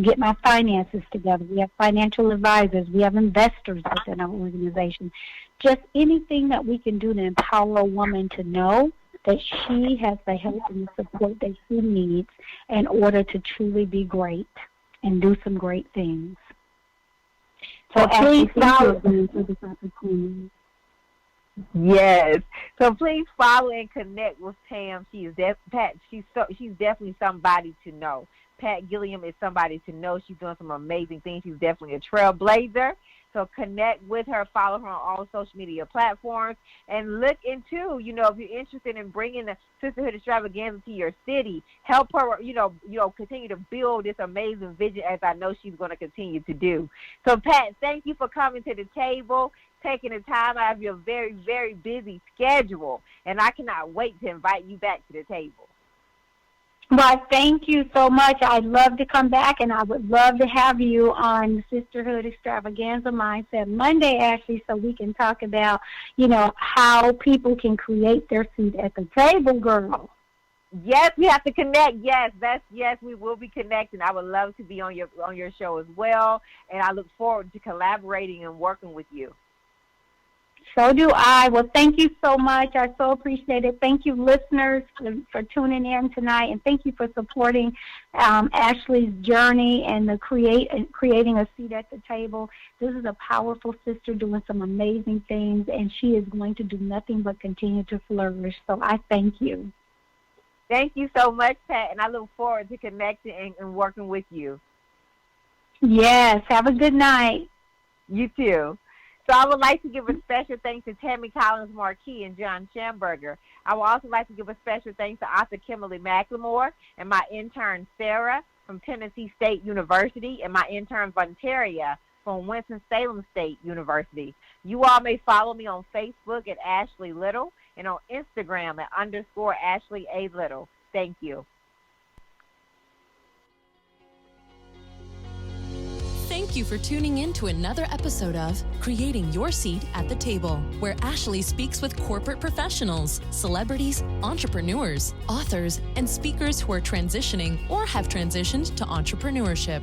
get my finances together. We have financial advisors. We have investors within our organization. Just anything that we can do to empower a woman to know that she has the help and the support that she needs in order to truly be great and do some great things. So please follow for this opportunity.
Yes. So please follow and connect with Tam. She's definitely somebody to know. Pat Gillum is somebody to know. She's doing some amazing things. She's definitely a trailblazer. So connect with her, follow her on all social media platforms, and look into, if you're interested in bringing the Sisterhood Extravaganza to your city, help her, continue to build this amazing vision, as I know she's going to continue to do. So, Pat, thank you for coming to the table, taking the time out of your very, very busy schedule, and I cannot wait to invite you back to the table.
Well, thank you so much. I'd love to come back, and I would love to have you on Sisterhood Extravaganza Mindset Monday, Ashley, so we can talk about, how people can create their seat at the table, girl.
Yes, we have to connect. Yes, we will be connecting. I would love to be on your show as well, and I look forward to collaborating and working with you.
So do I. Well, thank you so much. I so appreciate it. Thank you, listeners, for tuning in tonight, and thank you for supporting Ashley's journey and the creating a seat at the table. This is a powerful sister doing some amazing things, and she is going to do nothing but continue to flourish. So I thank you.
Thank you so much, Pat, and I look forward to connecting and working with you.
Yes. Have a good night.
You too. So I would like to give a special thanks to Tammy Collins-Marquis and John Schamberger. I would also like to give a special thanks to author Kimberly McLemore and my intern Sarah from Tennessee State University and my intern Vontaria from Winston-Salem State University. You all may follow me on Facebook at Ashley Little and on Instagram at _Ashley A. Little. Thank you.
Thank you for tuning in to another episode of Creating Your Seat at the Table, where Ashley speaks with corporate professionals, celebrities, entrepreneurs, authors, and speakers who are transitioning or have transitioned to entrepreneurship.